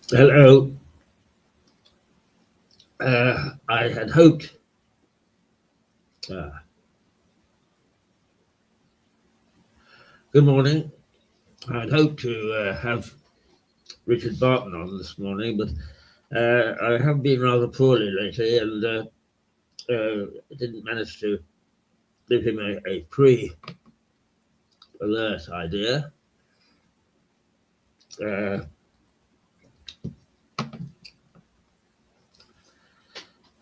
Hello. I had hoped. Uh, Good morning. I had hoped to have Richard Barton on this morning, but I have been rather poorly lately and didn't manage to give him a pre-alert idea. Uh,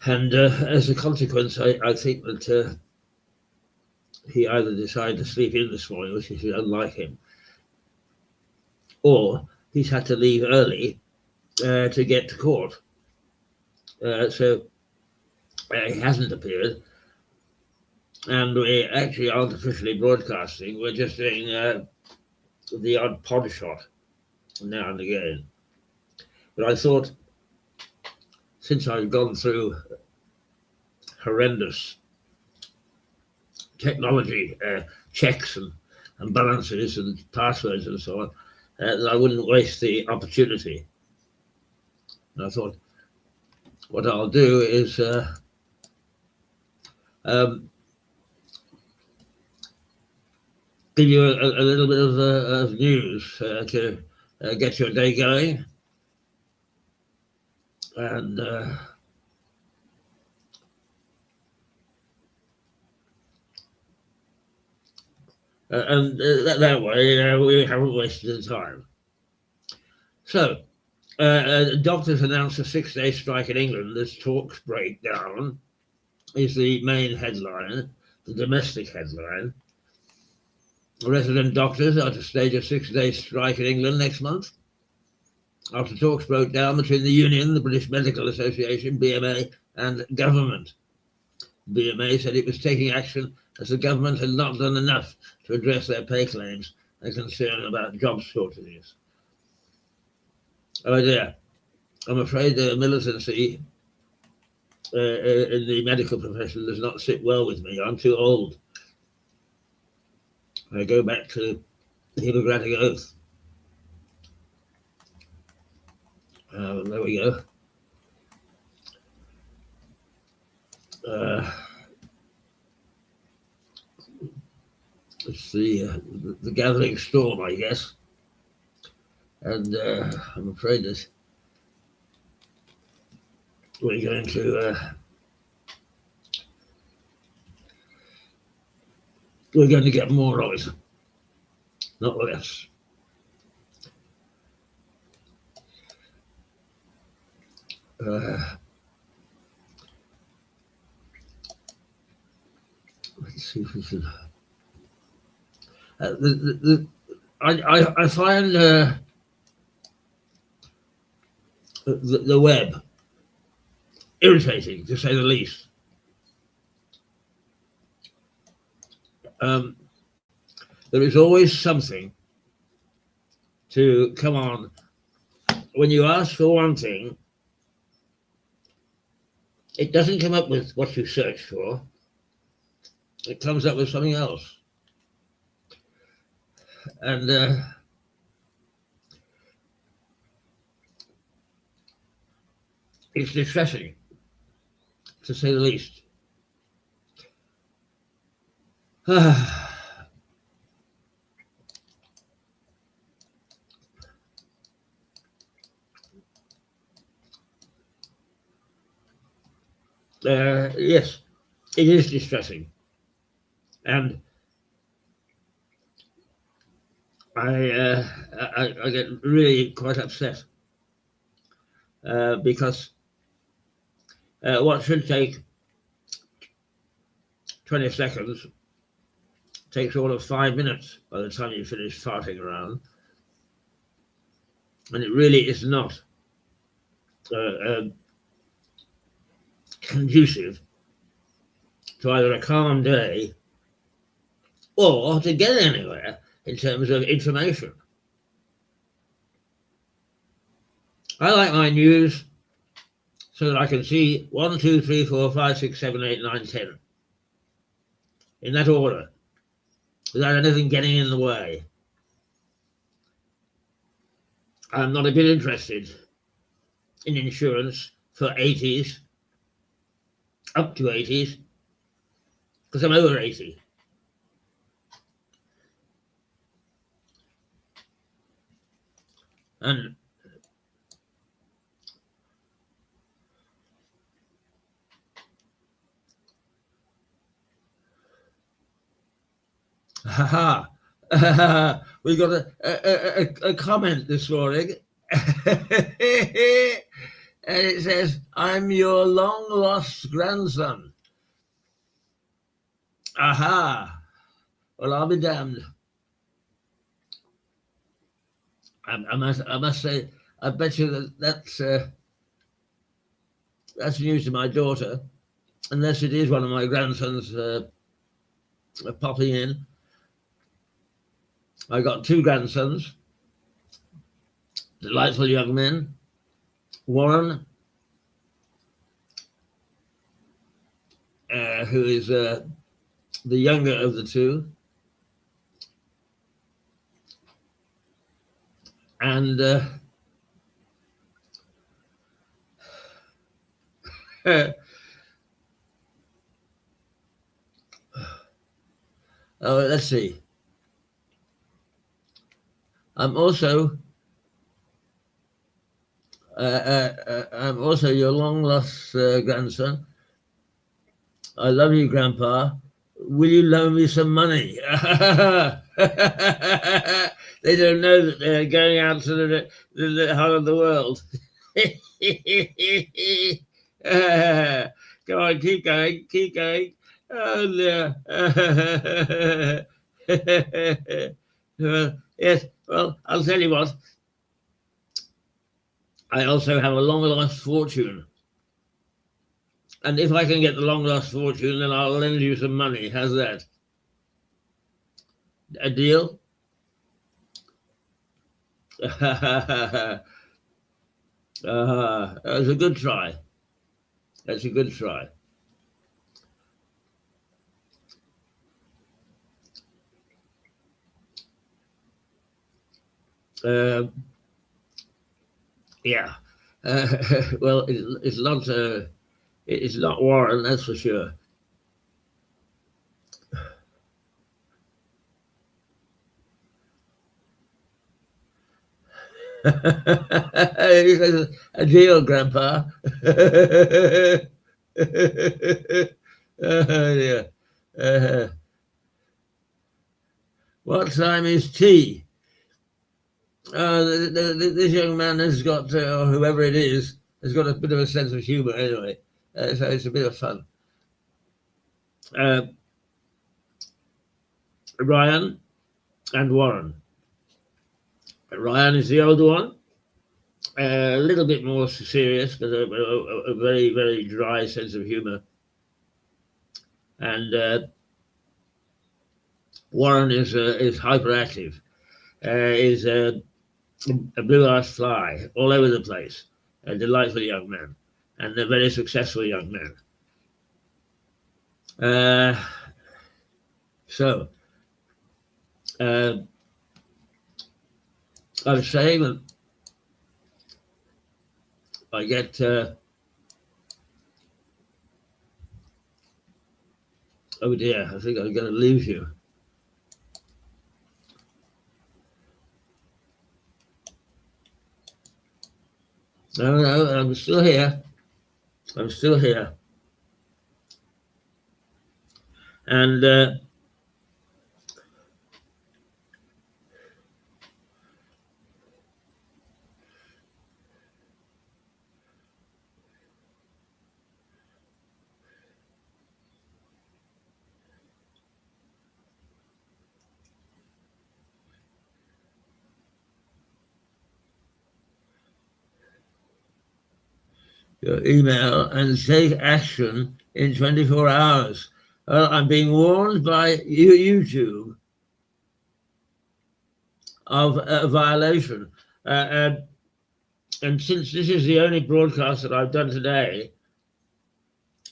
and as a consequence, I think that he either decided to sleep in this morning, which is unlike him, or he's had to leave early to get to court. So he hasn't appeared, and we actually aren't officially broadcasting. We're just doing the odd pod shot now and again. But I thought, since I've gone through horrendous technology checks and balances and passwords and so on, that I wouldn't waste the opportunity. And I thought, what I'll do is um, give you a little bit of news to get your day going. And that way we haven't wasted the time. So, doctors announced a 6-day strike in England as talks break down, is the main headline, the domestic headline. Resident doctors are to stage a 6-day strike in England next month after talks broke down between the union, the British Medical Association, BMA, and government. BMA said it was taking action as the government had not done enough to address their pay claims and concern about job shortages. Oh dear, I'm afraid the militancy in the medical profession does not sit well with me. I'm too old. I go back to the Hippocratic Oath. There we go. It's the gathering storm, I guess. And I'm afraid that we're going to get more of it, not less. Let's see if we can. I find the web irritating, to say the least. There is always something to come on. When you ask for one thing, it doesn't come up with what you search for. It comes up with something else. And it's distressing, to say the least. Yes, it is distressing. And I get really quite upset because what should take 20 seconds takes all of 5 minutes by the time you finish farting around. And it really is not conducive to either a calm day or to get anywhere in terms of information. I like my news so that I can see 1, 2, 3, 4, 5, 6, 7, 8, 9, 10 in that order, without anything getting in the way. I'm not a bit interested in insurance for 80s, up to 80s, because I'm over 80. And haha, we got a comment this morning. And it says, I'm your long lost grandson. Aha. Well, I'll be damned. I must say, I bet you that's news to my daughter, unless it is one of my grandsons popping in. I got 2 grandsons, delightful young men. Warren, who is the younger of the 2, and let's see. I'm also your long lost grandson. I love you, Grandpa. Will you loan me some money? They don't know that they're going out to the heart of the world. Come on, keep going. Oh, dear. Yes, well, I'll tell you what. I also have a long lost fortune. And if I can get the long lost fortune, then I'll lend you some money. How's that? A deal? That was a good try. That's a good try. Yeah. Well, it's not Warren, that's for sure. A deal, Grandpa. Yeah. What time is tea? This young man has got, or whoever it is, has got a bit of a sense of humor anyway. So it's a bit of fun. Ryan and Warren. Ryan is the older one, a little bit more serious, but a very, very dry sense of humor. And Warren is hyperactive, is a blue-eyed fly all over the place, a delightful young man, and a very successful young man. So I was saying that I get oh dear, I think I'm going to lose you. No, I'm still here. I'm still here. And your email and take action in 24 hours. Well, I'm being warned by YouTube of a violation. And since this is the only broadcast that I've done today,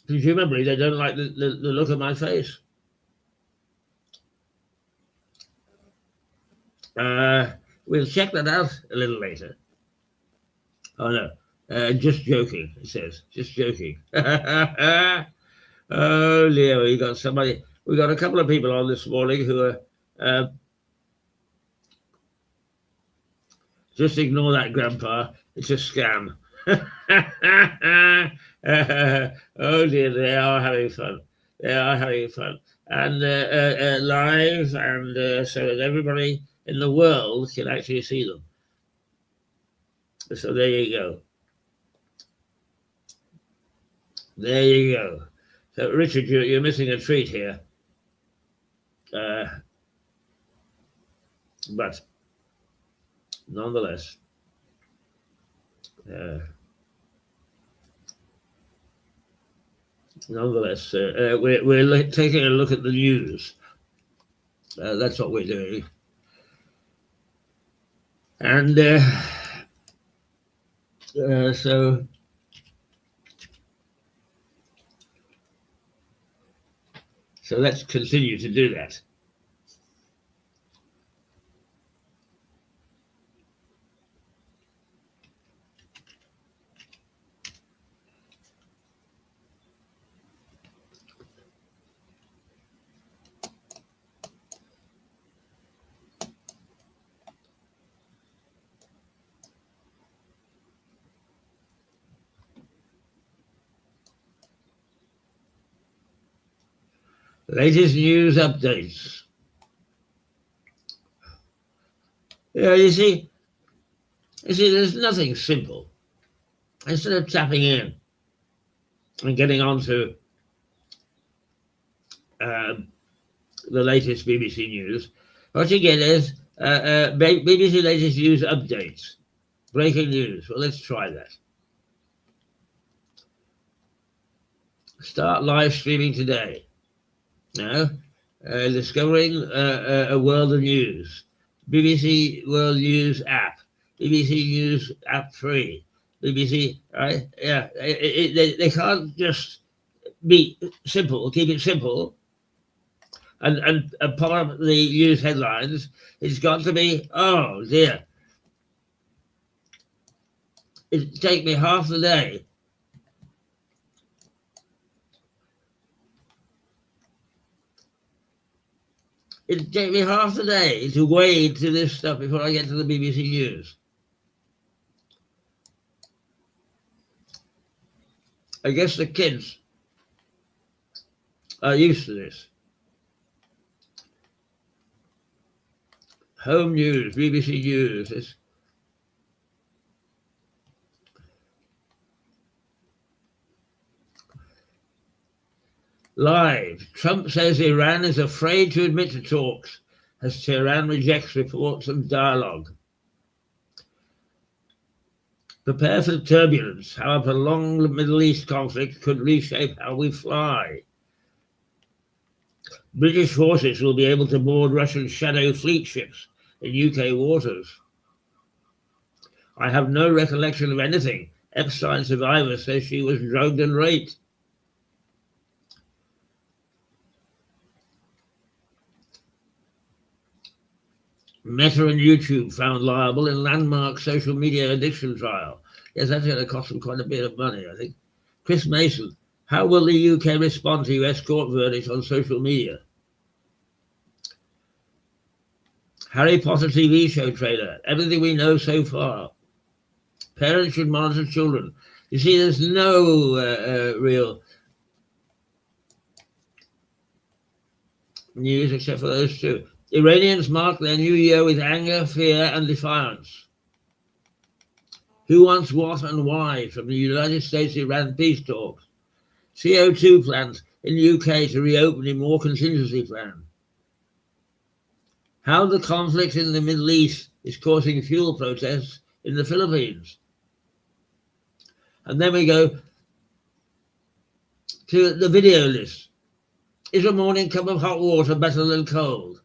presumably they don't like the look of my face. We'll check that out a little later. Oh no, Just joking, it says. Just joking. Oh dear, we got somebody. We got a couple of people on this morning who are. Just ignore that, Grandpa. It's a scam. Oh dear, they are having fun. They are having fun. And live, and so that everybody in the world can actually see them. So there you go. There you go. So, Richard, you're missing a treat here. But nonetheless, we're taking a look at the news. That's what we're doing. And so let's continue to do that. Latest news updates. Yeah, you see, there's nothing simple. Instead of tapping in and getting onto the latest BBC news, what you get is BBC latest news updates, breaking news. Well, let's try that. Start live streaming today. Now, discovering a world of news. BBC World News app. BBC News app free. BBC, right? Yeah, they can't just be simple, keep it simple. And part of the news headlines, it's got to be, oh dear, it'd take me half the day. It'd take me half the day to wade through this stuff before I get to the BBC News. I guess the kids are used to this. Home news, BBC News. It's live. Trump says Iran is afraid to admit to talks as Tehran rejects reports of dialogue. Prepare for turbulence. How a prolonged Middle East conflict could reshape how we fly. British forces will be able to board Russian shadow fleet ships in UK waters. I have no recollection of anything. Epstein survivor says she was drugged and raped. Meta and YouTube found liable in landmark social media addiction trial. Yes, that's going to cost them quite a bit of money, I think. Chris Mason, how will the UK respond to US court verdict on social media? Harry Potter TV show trailer, everything we know so far. Parents should monitor children. You see, there's no real news except for those two. Iranians mark their new year with anger, fear, and defiance. Who wants what and why from the United States-Iran peace talks? CO2 plants in the UK to reopen in more contingency plan. How the conflict in the Middle East is causing fuel protests in the Philippines. And then we go to the video list. Is a morning cup of hot water better than cold?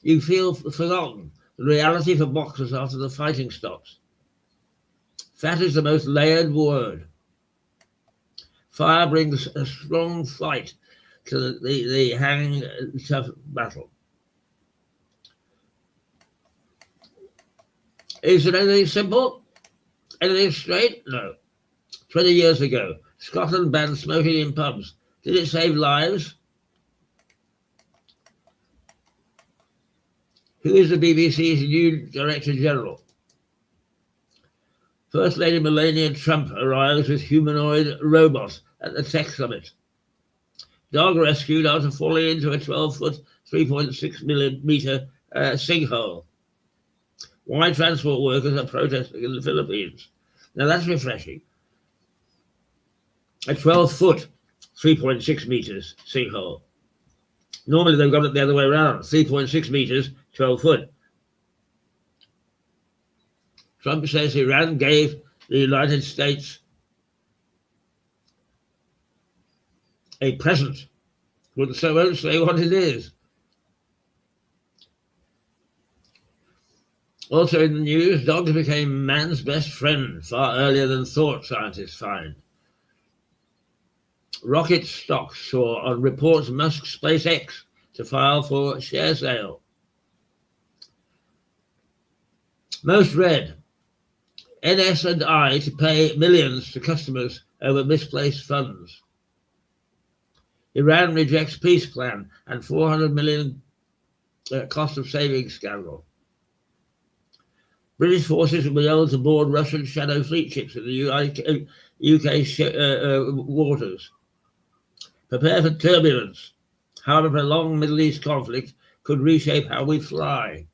You feel forgotten. The reality for boxers after the fighting stops. Fat is the most layered word. Fire brings a strong fight to the hang tough battle. Is it anything simple? Anything straight? No. 20 years ago, Scotland banned smoking in pubs. Did it save lives? Who is the BBC's new Director General? First Lady Melania Trump arrives with humanoid robot at the tech summit. Dog rescued after falling into a 12-foot, 3.6 millimeter sinkhole. Why transport workers are protesting in the Philippines? Now that's refreshing. A 12-foot, 3.6 meters sinkhole. Normally they've got it the other way around. 3.6 meters, 12 foot. Trump says Iran gave the United States a present. Won't say what it is. Also in the news, dogs became man's best friend far earlier than thought, scientists find. Rocket stocks soar on reports Musk SpaceX to file for share sale. Most read, NS&I to pay millions to customers over misplaced funds. Iran rejects peace plan and 400 million cost of savings scandal. British forces will be able to board Russian shadow fleet ships in the UK waters. Prepare for turbulence. However, a prolonged Middle East conflict could reshape how we fly.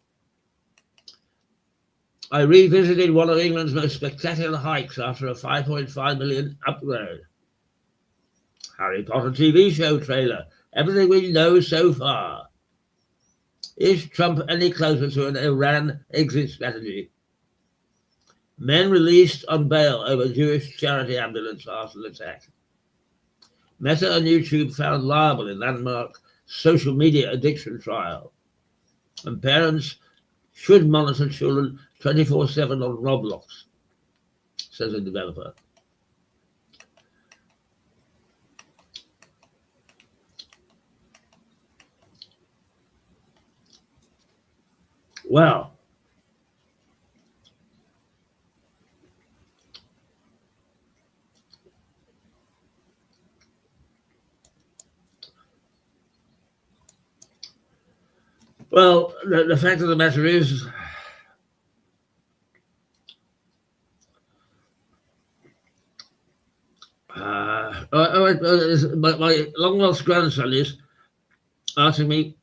I revisited one of England's most spectacular hikes after a 5.5 million upgrade. Harry Potter TV show trailer. Everything we know so far. Is Trump any closer to an Iran exit strategy? Men released on bail over Jewish charity ambulance arson attack. Meta and YouTube found liable in landmark social media addiction trial. And parents should monitor children 24/7 on Roblox, says a developer. Well, the fact of the matter is, my long lost grandson is asking me,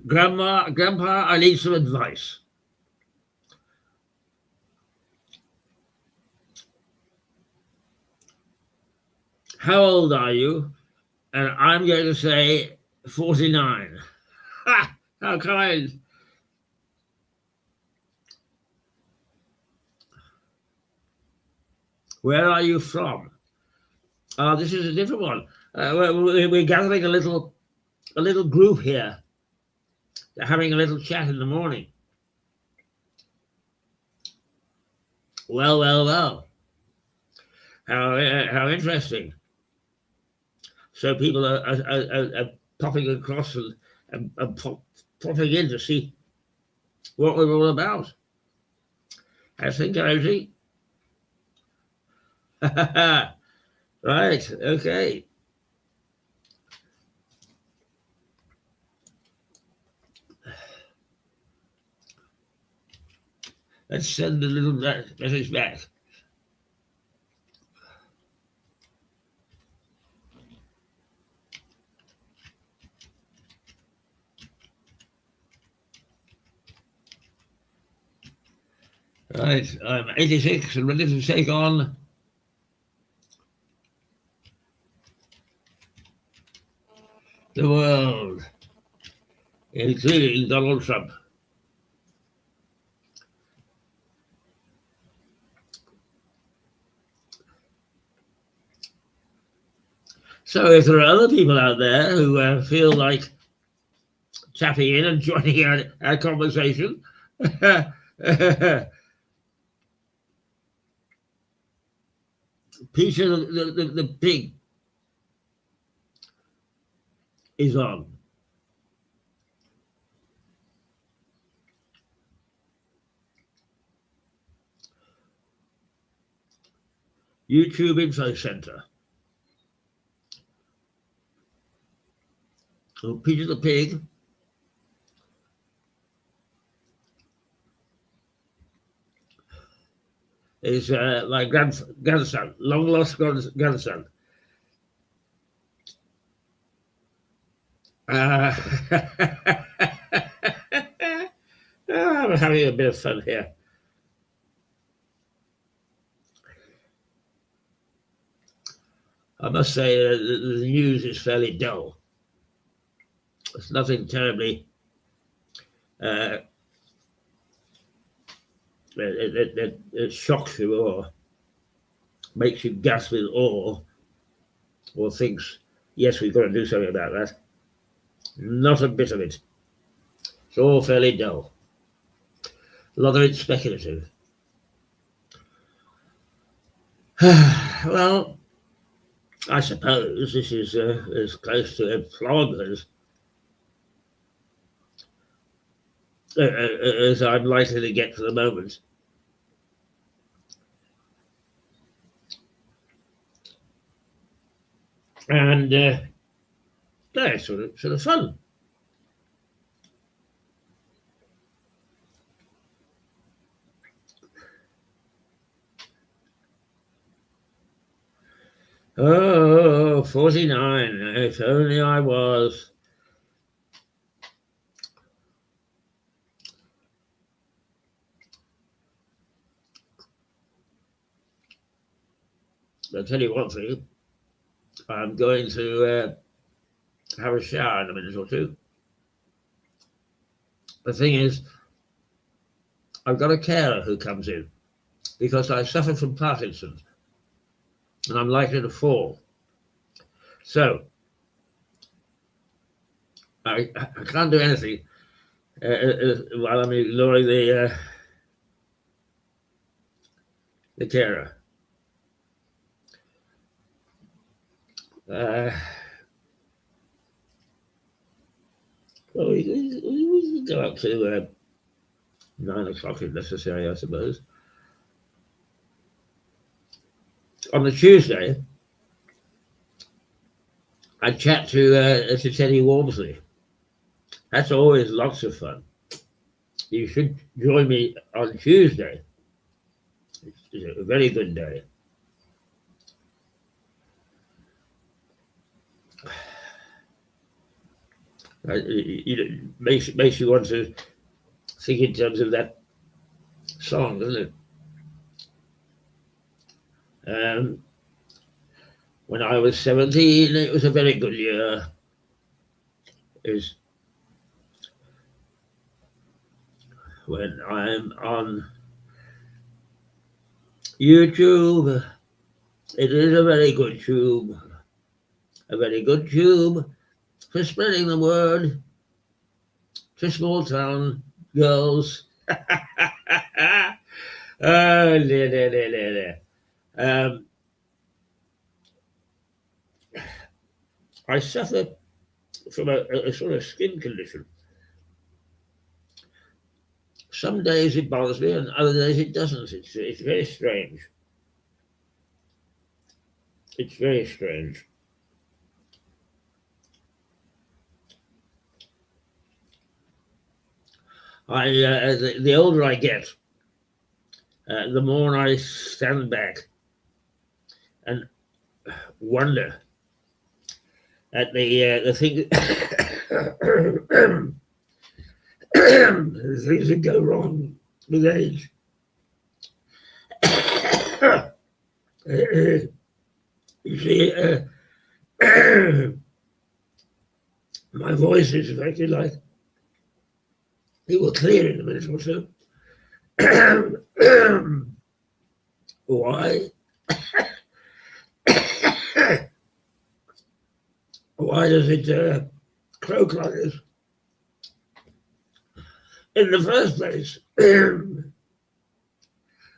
Grandpa, I need some advice. How old are you? And I'm going to say 49. Ha! How kind. Where are you from? This is a different one. We're gathering a little group here. They're having a little chat in the morning. Well. How interesting. So people are popping across and popping in to see what we're all about. That's encouraging. Right, okay. Let's send a little message back. Right, I'm 86 and ready to take on the world, including Donald Trump. So if there are other people out there who feel like tapping in and joining our conversation, Peter the pig is on. YouTube Info Center. Oh, Peter the Pig is my grandson, long lost grandson. I'm having a bit of fun here. I must say the news is fairly dull. It's nothing terribly it shocks you or makes you gasp with awe or thinks, yes, we've got to do something about that. Not a bit of it. It's all fairly dull. A lot of it's speculative. Well, I suppose this is as close to a plug as I'm likely to get for the moment. And it's sort of fun. Oh, 49. If only I was. I'll tell you one thing. I'm going to have a shower in a minute or two. The thing is, I've got a carer who comes in because I suffer from Parkinson's and I'm likely to fall. So I can't do anything while I'm ignoring the carer. Well, we can go up to 9 o'clock if necessary, I suppose. On the Tuesday, I chat to Teddy Walmsley. That's always lots of fun. You should join me on Tuesday. It's a very good day. It makes you want to think in terms of that song, doesn't it? When I was 17, it was a very good year. It was when I'm on YouTube. It is a very good tube. A very good tube for spreading the word to small town girls. I suffer from a sort of skin condition. Some days it bothers me and other days it doesn't. It's very strange. It's very strange. The older I get, the more I stand back and wonder at the things that go wrong with age. You see, my voice is affected like it will clear in a minute or so. Why? Why does it croak like this? In the first place,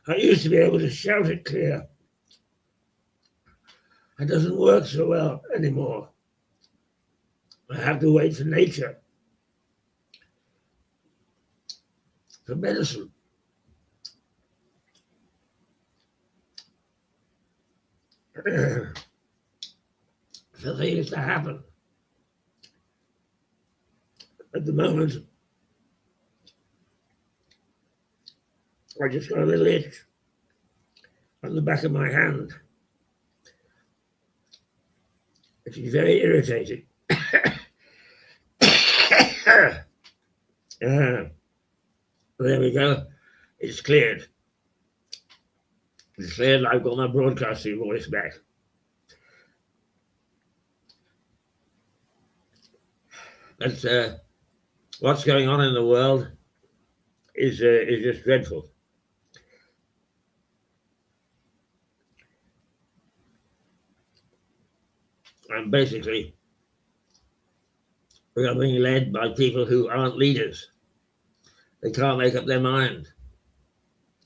I used to be able to shout it clear. It doesn't work so well anymore. I have to wait for nature, for medicine. for things to happen. At the moment, I just got a little itch on the back of my hand, which is very irritating. There we go. It's cleared. It's cleared. I've got my broadcasting voice back. But what's going on in the world is just dreadful. And basically, we are being led by people who aren't leaders. They can't make up their mind.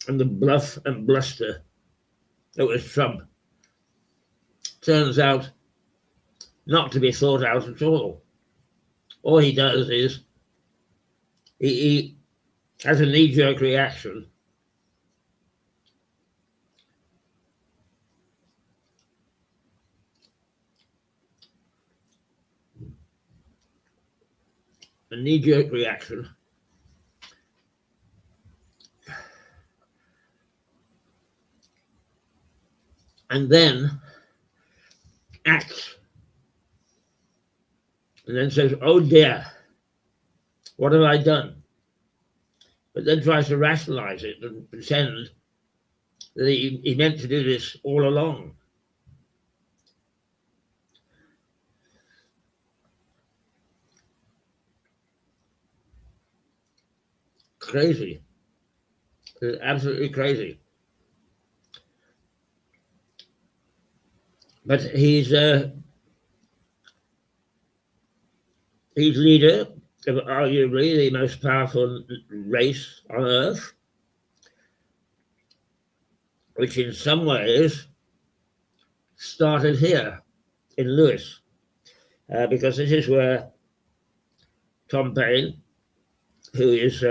And the bluff and bluster that was Trump turns out not to be thought out at all. All he does is he has a knee-jerk reaction. A knee-jerk reaction. And then acts. And then says, oh dear, what have I done? But then tries to rationalize it and pretend that he meant to do this all along. Crazy. It's absolutely crazy. But he's leader of arguably the most powerful race on earth, which in some ways started here in Lewis, because this is where Tom Paine, who is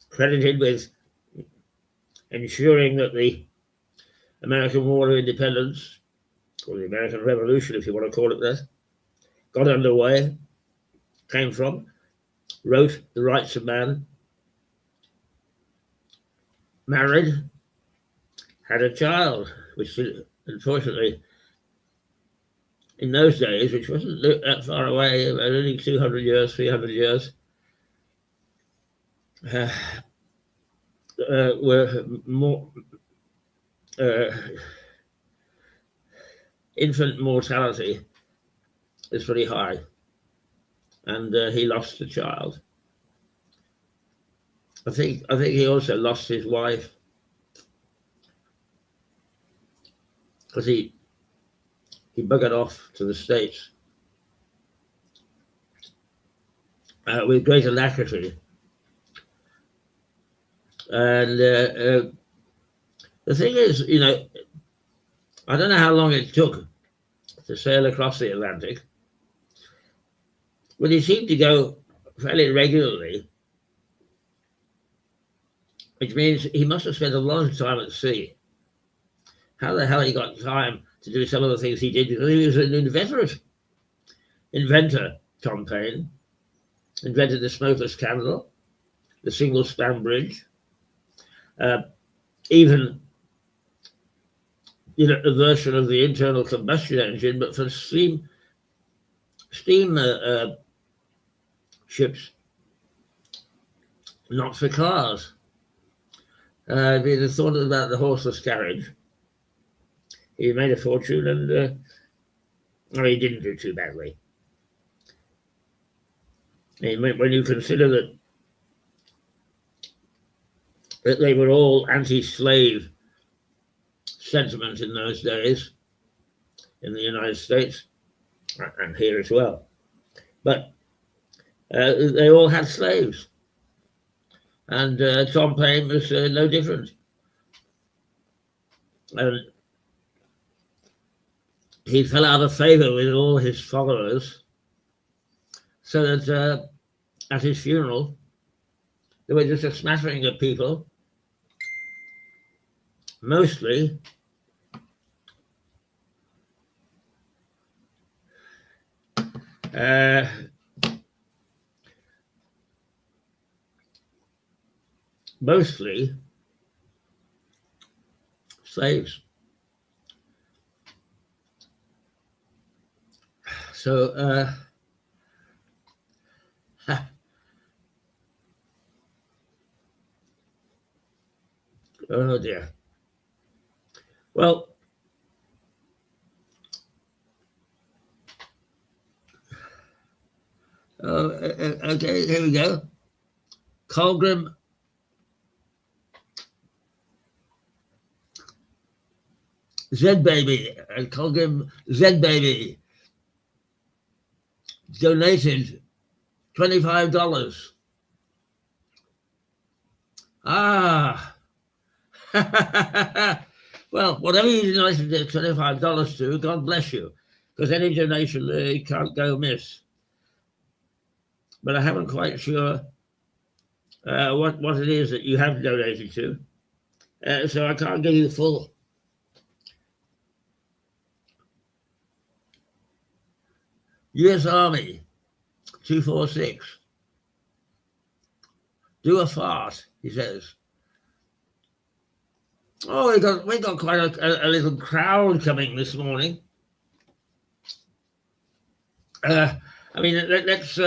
credited with ensuring that the American War of Independence, or the American Revolution, if you want to call it that, got underway, came from, wrote The Rights of Man, married, had a child, which unfortunately, in those days, which wasn't that far away, only 200 years, 300 years, were more infant mortality is pretty high, and he lost the child. I think he also lost his wife because he buggered off to the States with great alacrity. And the thing is, you know, I don't know how long it took to sail across the Atlantic, but he seemed to go fairly regularly, which means he must have spent a long time at sea. How the hell he got time to do some of the things he did? Because he was an inventor, Tom Paine, invented the smokeless candle, the single span bridge, even a version of the internal combustion engine, but for steam ships, not for cars. If he'd have thought about the horseless carriage, he made a fortune, and he didn't do too badly. When you consider that they were all anti-slave sentiment in those days in the United States and here as well, but they all had slaves, and Tom Paine was no different. And he fell out of favor with all his followers, so that at his funeral there were just a smattering of people, mostly mostly slaves. So, oh dear. Well, okay, here we go. Colgrim Z-Baby, Colgrim Z-Baby donated $25. Ah. Well, whatever you donated $25 to, God bless you, because any donation can't go amiss. But I haven't quite sure what it is that you have donated to, so I can't give you the full. U.S. Army 246. Do a fart, he says. Oh, we got quite a little crowd coming this morning. I mean, let's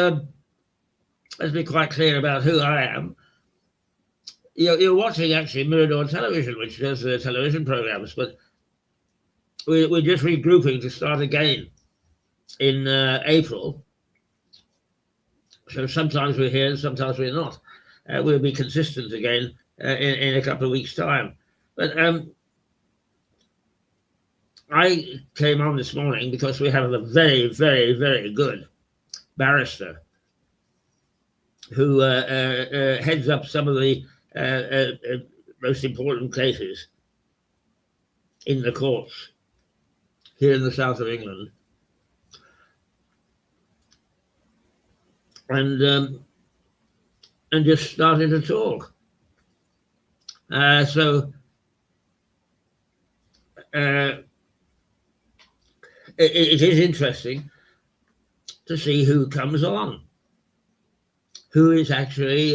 be quite clear about who I am. You're watching actually Mirador Television, which does television programs, but we're just regrouping to start again in April. So sometimes we're here and sometimes we're not. We'll be consistent again in a couple of weeks' time. But I came on this morning because we have a very, very, very good barrister who heads up some of the most important cases in the courts here in the south of England. And just started to talk. So it is interesting to see who comes on, who is actually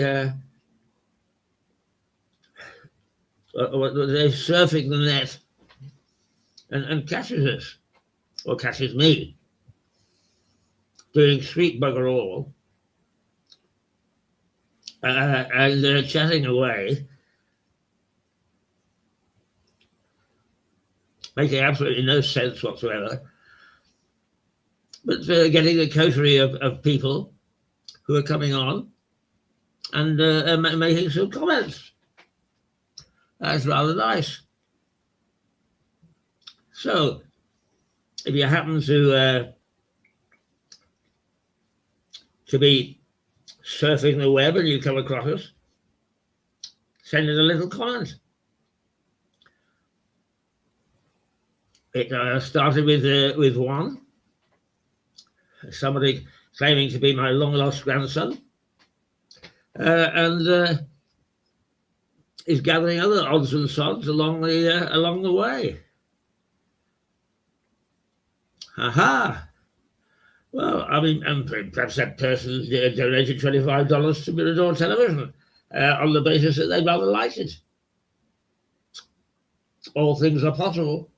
surfing the net and catches us, or catches me, doing street bugger all, and chatting away, making absolutely no sense whatsoever, but getting a coterie of people who are coming on and making some comments. That's rather nice. So, if you happen to be surfing the web and you come across us, send us a little comment. It started with one, somebody claiming to be my long-lost grandson, and is gathering other odds and sods along the way. Aha! Well, I mean, perhaps that person donated $25 to Mirador Television on the basis that they rather liked it. All things are possible.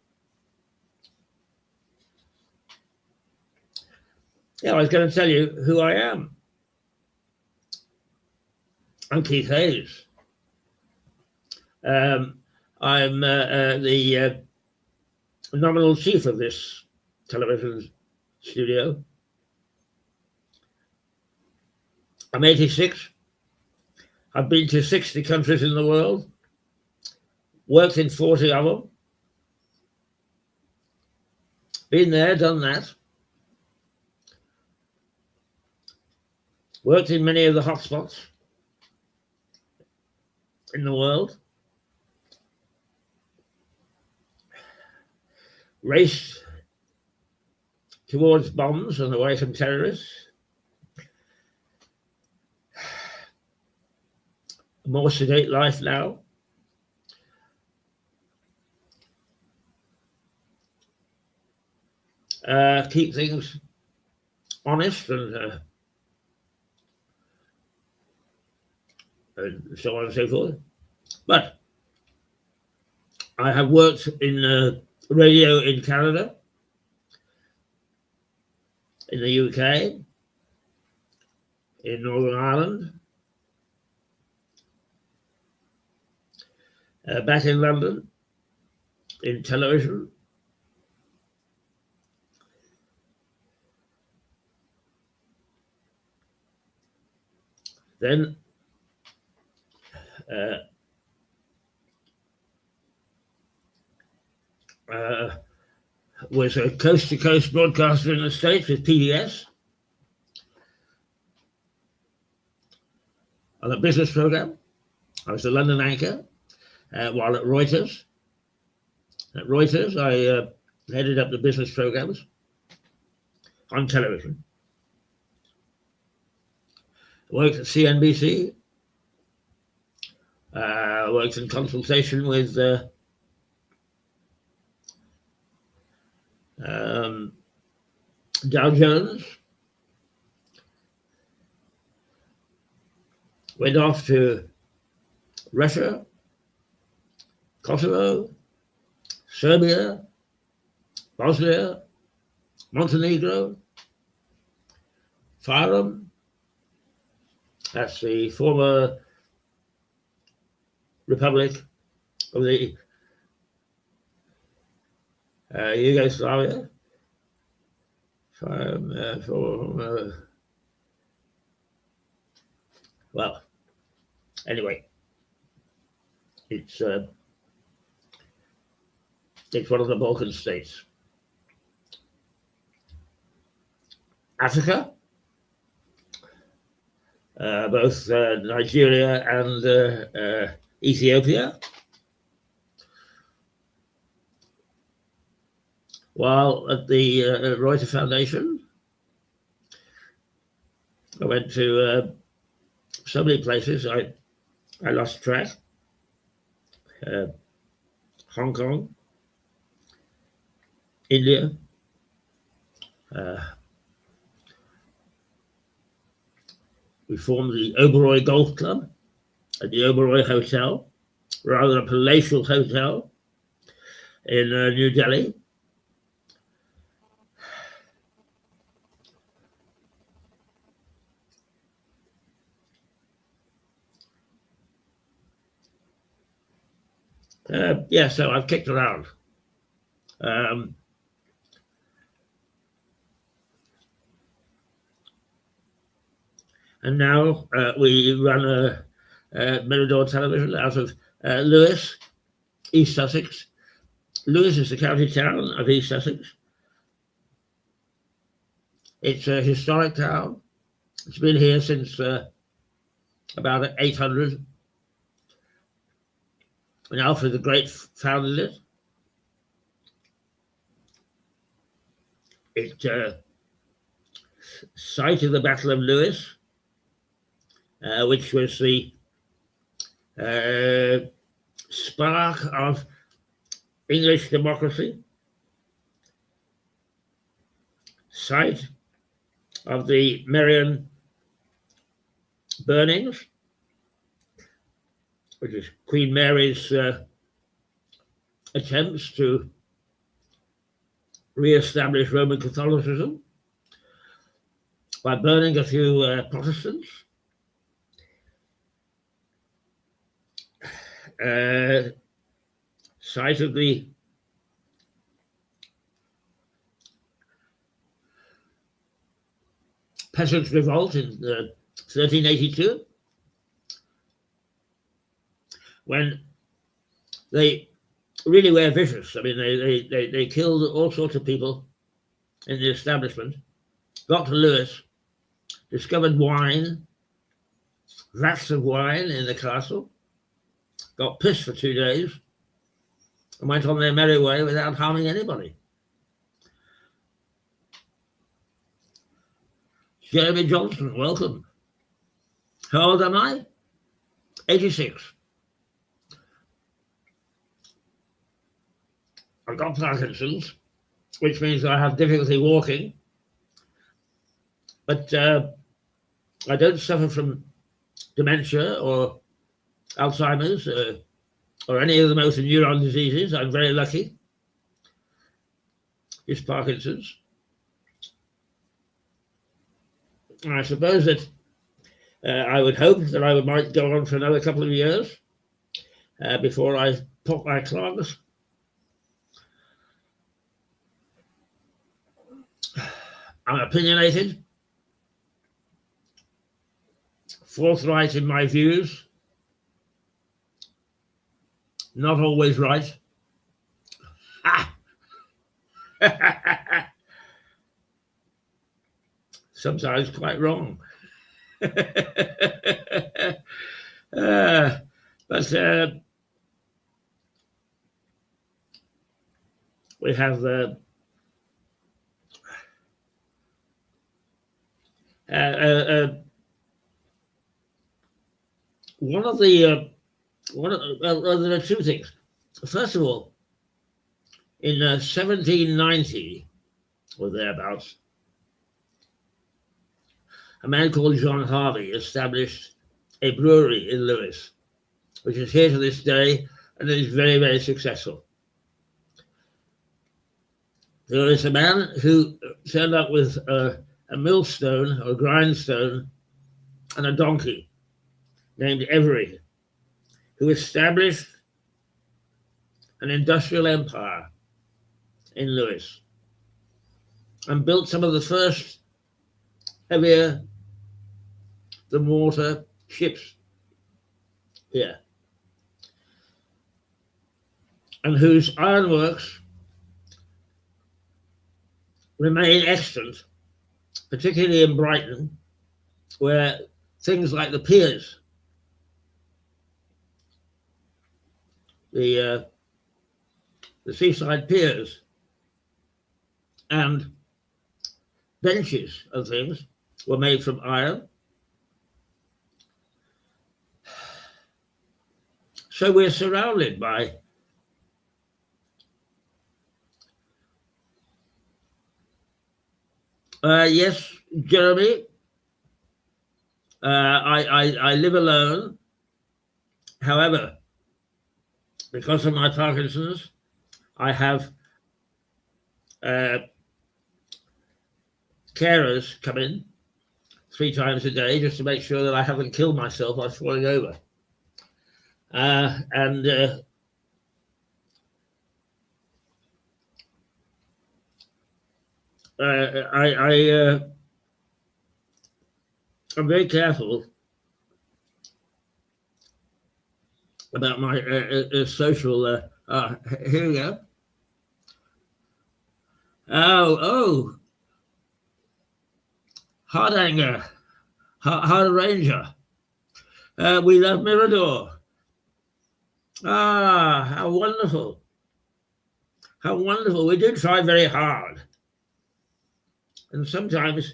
Yeah, I was going to tell you who I am. I'm Keith Hayes. I'm the nominal chief of this television studio. I'm 86. I've been to 60 countries in the world, worked in 40 of them, been there, done that, worked in many of the hotspots in the world, raced towards bombs and away from terrorists, a more sedate life now. Keep things honest and so on and so forth. But I have worked in radio in Canada, in the UK, in Northern Ireland, back in London, in television. Then was a coast-to-coast broadcaster in the States with PBS on a business program. I was the London anchor while at Reuters. At Reuters, I headed up the business programs on television. Worked at CNBC. Worked in consultation with Dow Jones. Went off to Russia, Kosovo, Serbia, Bosnia, Montenegro, Fyrom. That's the former Republic of the Yugoslavia. Well, anyway, it's one of the Balkan states. Africa, both Nigeria and Ethiopia. While at the Reuters Foundation, I went to so many places I lost track. Hong Kong, India, we formed the Oberoi Golf Club at the Oberoi Hotel, rather a palatial hotel in New Delhi. Yeah, so I've kicked around. And now we run a Mirador television out of Lewes, East Sussex. Lewes is the county town of East Sussex. It's a historic town. It's been here since about 800. When Alfred the Great founded it. It site of the Battle of Lewes, which was the spark of English democracy, site of the Marian burnings, which is Queen Mary's attempts to re-establish Roman Catholicism by burning a few Protestants. Site of the Peasants' Revolt in 1382, when they really were vicious. I mean, they killed all sorts of people in the establishment, got to Lewes, discovered wine, vats of wine in the castle, got pissed for 2 days, and went on their merry way without harming anybody. Jeremy Johnson, welcome. How old am I? 86. I've got Parkinson's, which means I have difficulty walking. But I don't suffer from dementia or Alzheimer's or any of the motor neuron diseases. I'm very lucky. It's Parkinson's. And I suppose that I would hope that I might go on for another couple of years before I pop my clogs. I'm opinionated, forthright in my views, not always right. Sometimes quite wrong. But we have there are two things. First of all, in 1790 or thereabouts, a man called John Harvey established a brewery in Lewes, which is here to this day and is very, very successful. There is a man who turned up with a millstone or grindstone and a donkey named Every, who established an industrial empire in Lewes and built some of the first heavier than water ships here, and whose ironworks remain excellent, particularly in Brighton, where things like the piers, the seaside piers and benches and things were made from iron. So we're surrounded by yes, Jeremy, I live alone. However, because of my Parkinson's, I have carers come in 3 times a day just to make sure that I haven't killed myself by falling over. I'm very careful about my social. Here we go. Oh, Hard Anger, Hard Ranger. We love Mirador. How wonderful. How wonderful. We do try very hard. And sometimes,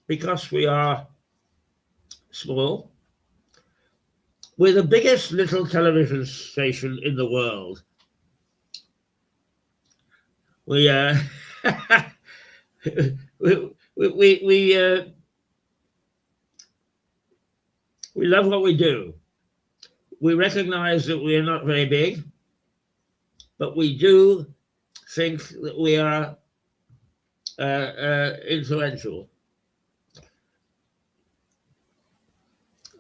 because we are small, we're the biggest little television station in the world. We we love what we do. We recognize that we are not very big, but we do think that we are influential.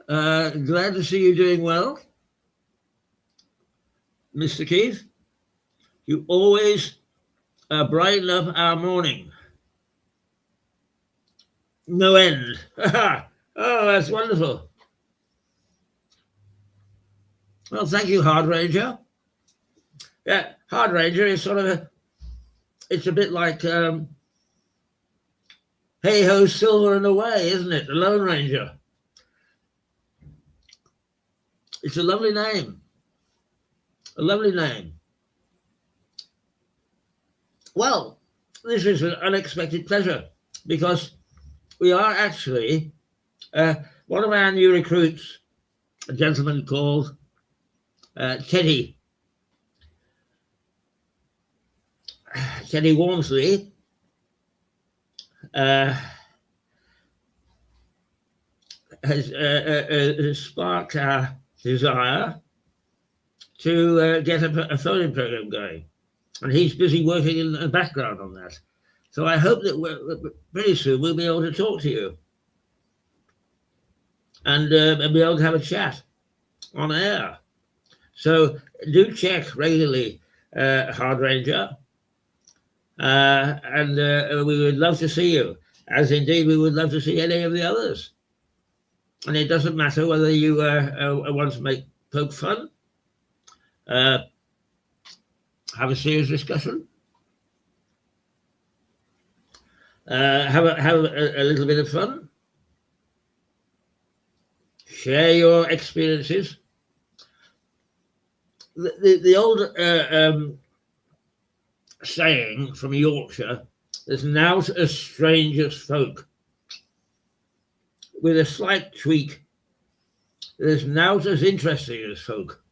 Glad to see you doing well, Mr. Keith. You always brighten up our morning. No end. Oh, that's wonderful. Well, thank you, Hard Ranger. Yeah, Hard Ranger is sort of it's a bit like Hey Ho, Silver and Away, isn't it? The Lone Ranger. It's a lovely name. A lovely name. Well, this is an unexpected pleasure because we are actually one of our new recruits, a gentleman called Teddy Wormsley, has sparked our desire to get a phone-in program going. And he's busy working in the background on that. So I hope that very soon we'll be able to talk to you and be able to have a chat on air. So do check regularly, Hard Ranger, and we would love to see you, as indeed we would love to see any of the others. And it doesn't matter whether you want to poke fun, have a serious discussion, have a little bit of fun, share your experiences. The old saying from Yorkshire, "There's nought as strange as folk." With a slight tweak, there's nought as interesting as folk.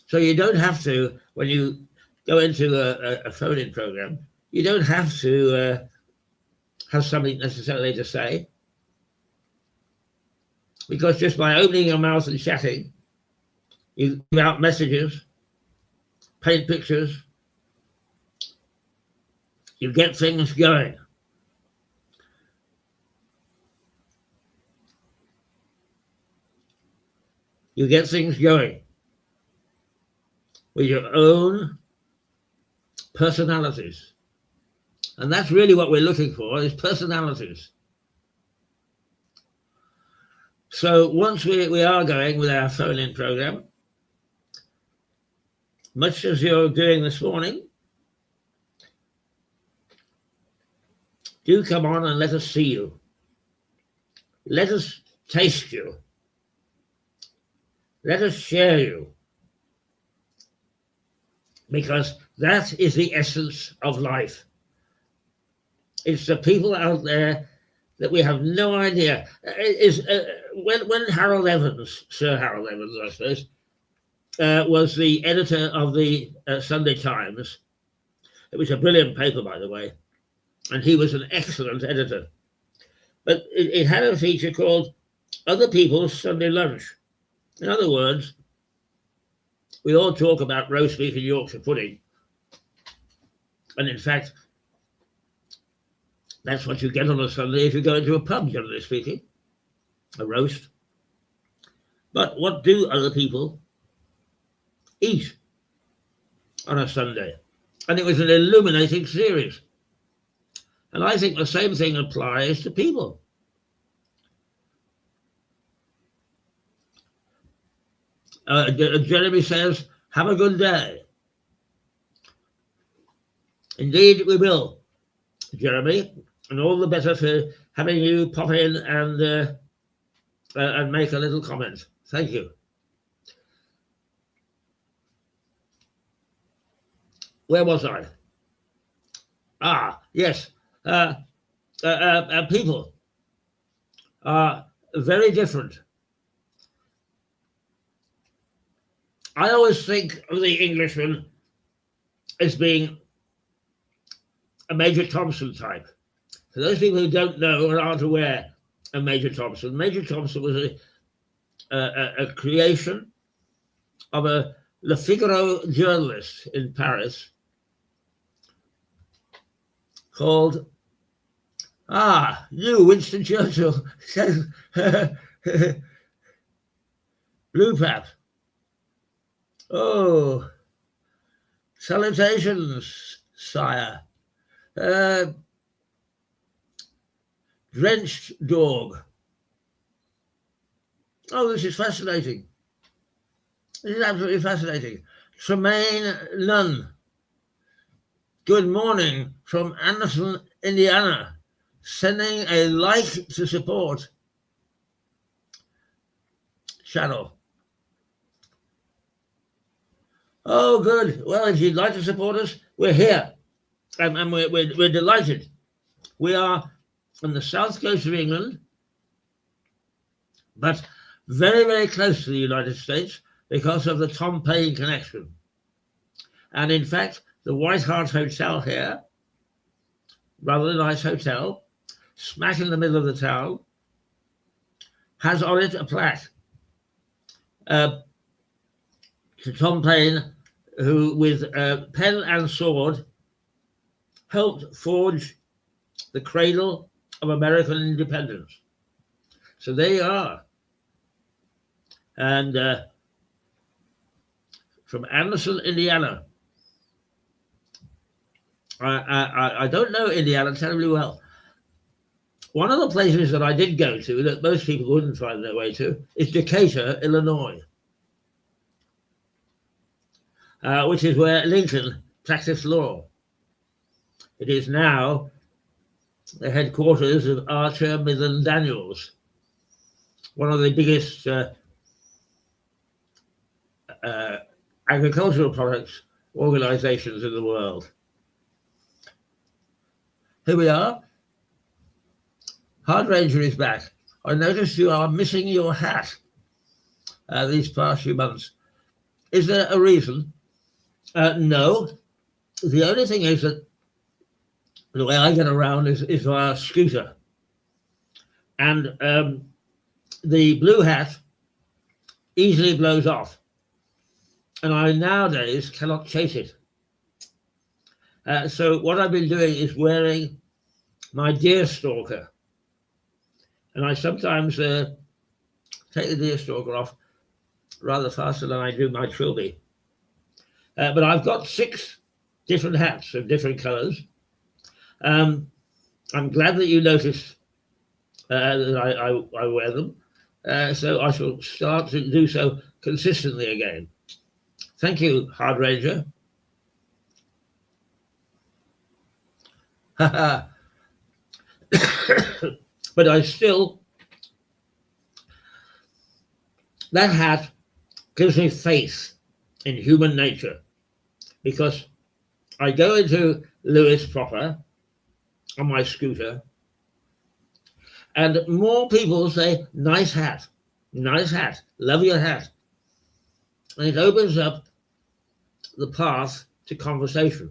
So you don't have to, when you go into a phone-in program, you don't have to have something necessarily to say, because just by opening your mouth and chatting, you give out messages, paint pictures, you get things going. You get things going with your own personalities. And that's really what we're looking for, is personalities. So once we are going with our phone-in program, much as you're doing this morning, do come on and let us see you. Let us taste you. Let us share you. Because that is the essence of life. It's the people out there that we have no idea. When Harold Evans, Sir Harold Evans, I suppose, was the editor of the Sunday Times. It was a brilliant paper, by the way, and he was an excellent editor. But it had a feature called Other People's Sunday Lunch. In other words, we all talk about roast beef and Yorkshire pudding. And in fact, that's what you get on a Sunday if you go into a pub, generally speaking, a roast. But what do other people eat on a Sunday? And it was an illuminating series. And I think the same thing applies to people. Jeremy says, have a good day. Indeed, we will, Jeremy, and all the better for having you pop in and make a little comment. Thank you. Where was I? Ah, yes. People are very different. I always think of the Englishman as being a Major Thompson type. For those people who don't know or aren't aware of Major Thompson was a creation of a Le Figaro journalist in Paris called, you, Winston Churchill, says Blue Pap. Oh, salutations, sire. Drenched dog. Oh, this is fascinating. This is absolutely fascinating. Tremaine Nunn. Good morning from Anderson, Indiana. Sending a like to support channel. Oh, good. Well, if you'd like to support us, we're here. And we're delighted. We are on the south coast of England, but very, very close to the United States because of the Tom Paine connection. And in fact, the White Hart Hotel here rather nice hotel, smack in the middle of the town, has on it a plaque to Tom Paine, who with pen and sword helped forge the cradle of American independence. So there you are. And from Anderson, Indiana. I don't know Indiana terribly well. One of the places that I did go to that most people wouldn't find their way to is Decatur, Illinois, which is where Lincoln practiced law. It is now the headquarters of Archer, Midland, Daniels, one of the biggest agricultural products organizations in the world. Here we are. Hard Ranger is back. I noticed you are missing your hat these past few months. Is there a reason? No. The only thing is that the way I get around is via scooter. And the blue hat easily blows off. And I nowadays cannot chase it. So what I've been doing is wearing my deer stalker. And I sometimes take the deer stalker off rather faster than I do my trilby. But I've got 6 different hats of different colors. I'm glad that you noticed that I wear them. So I shall start to do so consistently again. Thank you, Hard Ranger. But I still, that hat gives me faith in human nature, because I go into Lewis proper on my scooter and more people say, nice hat, love your hat. And it opens up the path to conversation.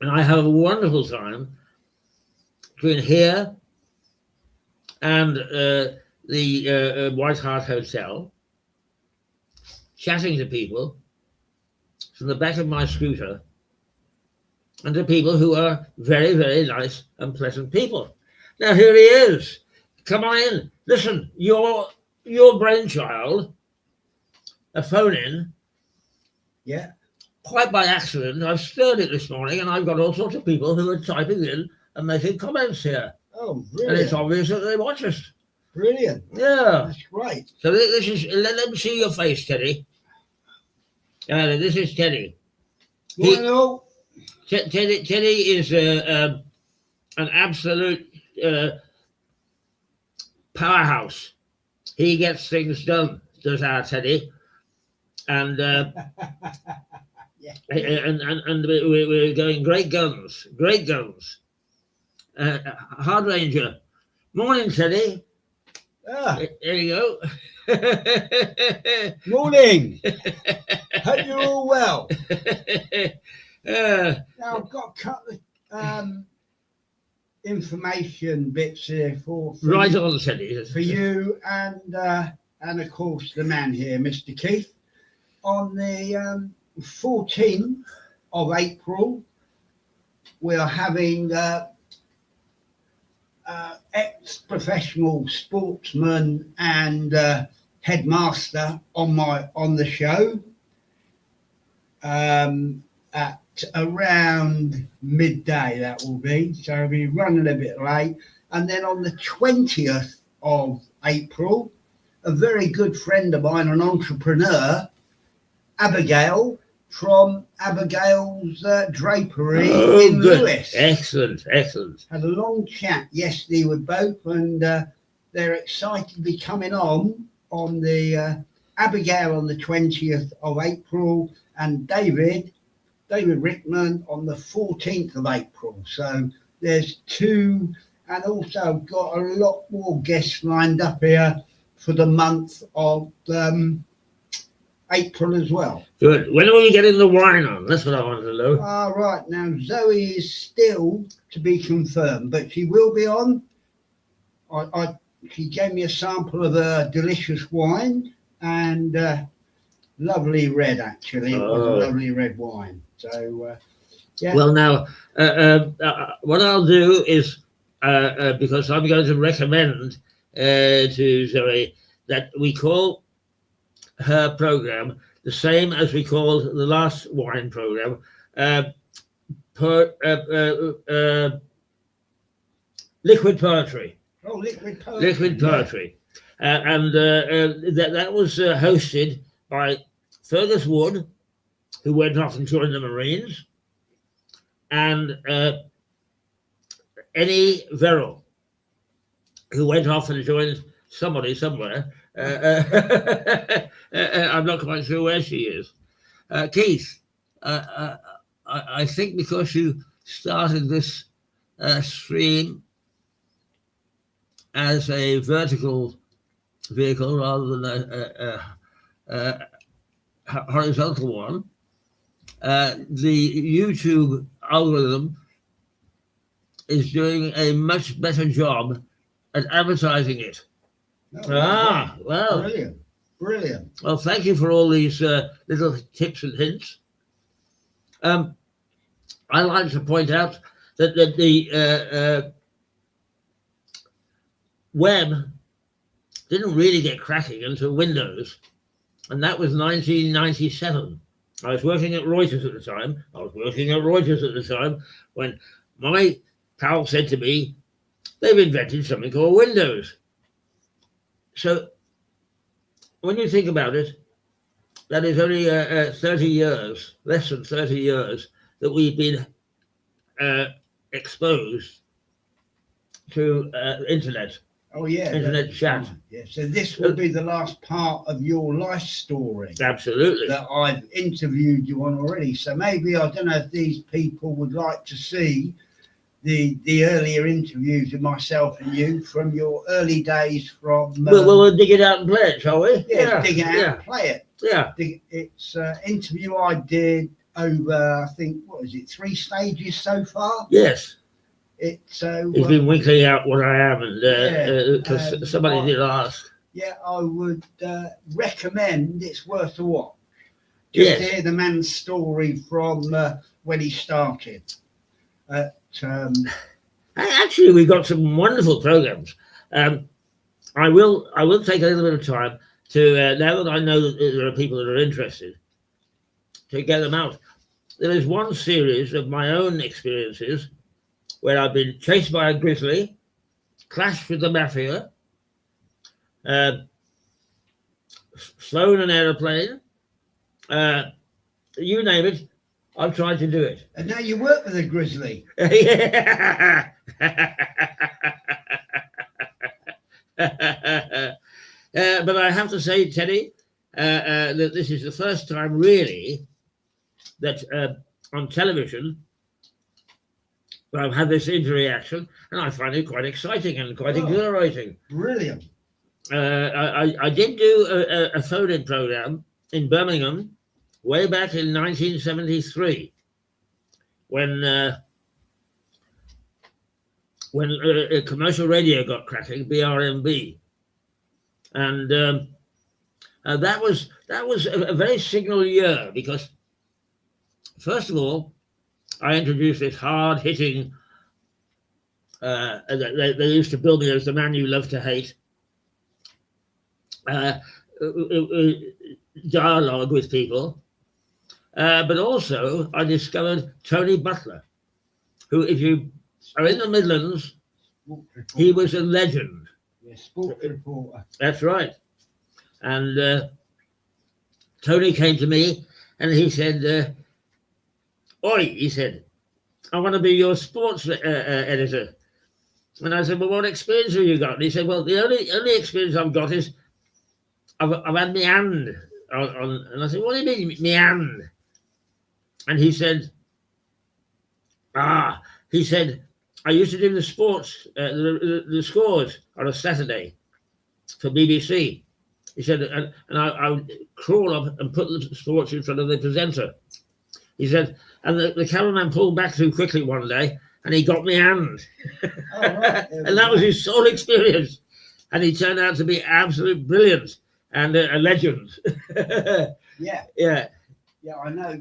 And I have a wonderful time between here and the White Hart Hotel, chatting to people from the back of my scooter, and to people who are very, very nice and pleasant people. Now here he is. Come on in. Listen, your brainchild, a phone in. Yeah. Quite by accident, I've stirred it this morning, and I've got all sorts of people who are typing in and making comments here. Oh, brilliant. And it's obvious that they watch us. Brilliant. Yeah. That's great. So this is, let me see your face, Teddy. This is Teddy. Hello. Teddy is an absolute powerhouse. He gets things done, does our Teddy. And yeah. and we're going great guns. Hard Ranger. Morning, Teddy. Ah. There you go. Morning. Hope you're all well. Now I've got a couple of information bits here for right on, Teddy. For you and of course the man here, Mr. Keith. On the 14th of April, we are having ex-professional sportsman and headmaster on the show at around midday. That will be, so we'll be running a bit late. And then on the 20th of April, a very good friend of mine, an entrepreneur, Abigail from Abigail's Drapery in good. Lewis. Excellent. Had a long chat yesterday with both, and they're excited to be coming on the Abigail on the 20th of April, and David Rickman on the 14th of April. So there's 2, and also I've got a lot more guests lined up here for the month of April as well. Good. When are we getting the wine on? That's what I want to know. Right, now Zoe is still to be confirmed, but she will be on. She gave me a sample of a delicious wine, and lovely red, actually. It was a lovely red wine. So, yeah. Well, now, what I'll do is, because I'm going to recommend to Zoe that we call her program the same as we called the last wine program, Liquid Poetry. Oh, Liquid Poetry. Liquid Poetry. Yeah. And that was hosted by Fergus Wood, who went off and joined the Marines, and Annie Verrill, who went off and joined somebody somewhere. I'm not quite sure where she is. Keith, I think because you started this stream as a vertical vehicle rather than a horizontal one, the YouTube algorithm is doing a much better job at advertising it. Oh, well. Brilliant. Well, thank you for all these little tips and hints. I like to point out that the web didn't really get cracking until Windows, and that was 1997. I was working at Reuters at the time. When my pal said to me, they've invented something called Windows. So when you think about it, that is only 30 years, less than 30 years, that we've been exposed to internet. Oh, yeah. Internet chat. Yeah. So this will be the last part of your life story. Absolutely. That I've interviewed you on already. So maybe, I don't know if these people would like to see the earlier interviews of myself and you from your early days from... we'll dig it out and play it, shall we? Yeah, dig it out and play it. Yeah. It's an interview I did over, I think, 3 stages so far? Yes. It's been winkling out what I am, and because somebody did ask. Yeah, I would recommend. It's worth a watch. Just to hear the man's story from when he started. Actually, we've got some wonderful programs. I will take a little bit of time to now that I know that there are people that are interested, to get them out. There is one series of my own experiences where I've been chased by a grizzly, clashed with the mafia, flown an aeroplane, you name it, I've tried to do it. And now you work with a grizzly. Yeah. But I have to say, Teddy, that this is the first time really that on television I've had this interaction, and I find it quite exciting and quite exhilarating. Brilliant. I did do a phone-in program in Birmingham way back in 1973 when commercial radio got cracking, BRMB, and that was a very signal year because, first of all, I introduced this hard-hitting, they used to bill me as the man you love to hate, dialogue with people. But also I discovered Tony Butler, who, if you are in the Midlands, he was a legend. Yeah, sports reporter. That's right. And Tony came to me and he said, "Oi," he said, "I want to be your sports editor." And I said, "Well, what experience have you got?" And he said, "Well, the only experience I've got is I've had my hand on." And I said, "What do you mean, my hand?" And he said, he said, "I used to do the sports, the scores on a Saturday for BBC. He said, and I would crawl up and put the sports in front of the presenter. He said, and the cameraman pulled back too quickly one day, and he got me hand. Oh, right. And that was his sole experience. And he turned out to be absolutely brilliant and a legend. Yeah. Yeah. Yeah, I know.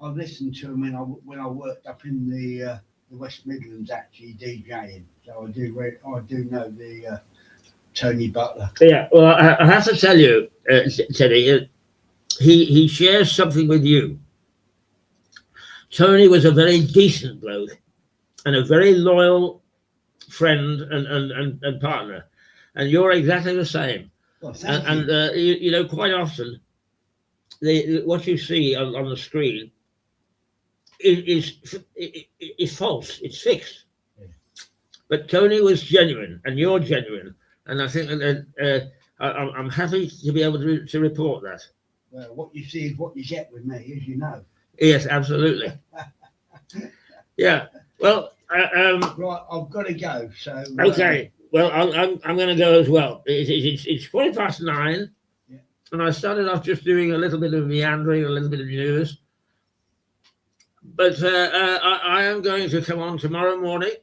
I've listened to him when I worked up in the West Midlands, actually DJing. So I do know the Tony Butler. Yeah. Well, I have to tell you, Teddy, he shares something with you. Tony was a very decent bloke and a very loyal friend and partner, and you're exactly the same. Well, thank you. You know, quite often, what you see on the screen is false. It's fixed. Yeah. But Tony was genuine, and you're genuine, and I think that I'm happy to be able to report that. Well, what you see is what you get with me, as you know. Yes, absolutely. Yeah. Well, Right, I've got to go. So okay. Well, I'm going to go as well. It's 9:20, Yeah. and I started off just doing a little bit of meandering, a little bit of news. But I am going to come on tomorrow morning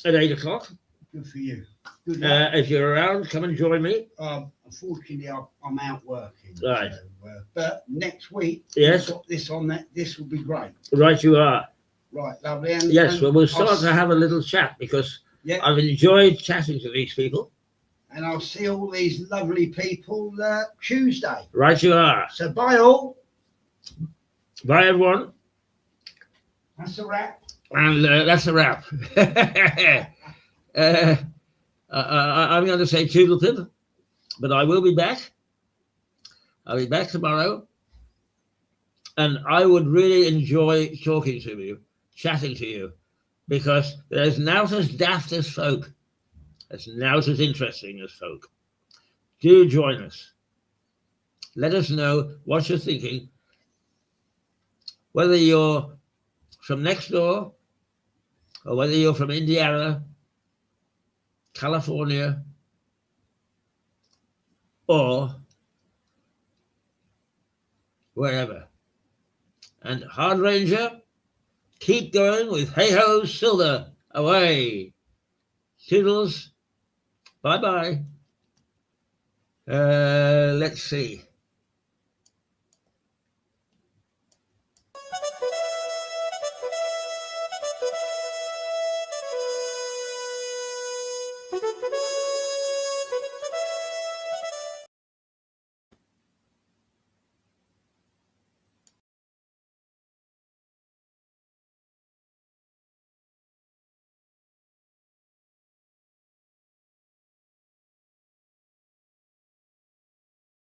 at 8 o'clock. Good for you. Good luck. If you're around, come and join me. Unfortunately, I'm out working. Right. So, but next week, Yes. we've got this on that. This will be great. Right, you are. Right, lovely. Yes, well, we'll start to have a little chat because Yeah. I've enjoyed chatting to these people. And I'll see all these lovely people Tuesday. Right, you are. So bye all. Bye, everyone. That's a wrap. And that's a wrap. I'm going to say toodle pip, but I will be back. I'll be back tomorrow. And I would really enjoy talking to you, chatting to you, because there's naught as daft as folk. There's naught as interesting as folk. Do join us. Let us know what you're thinking, whether you're from next door or whether you're from Indiana, California, or wherever. And Hard Ranger, keep going with Hey Ho Silver away. Toodles, bye bye. Let's see.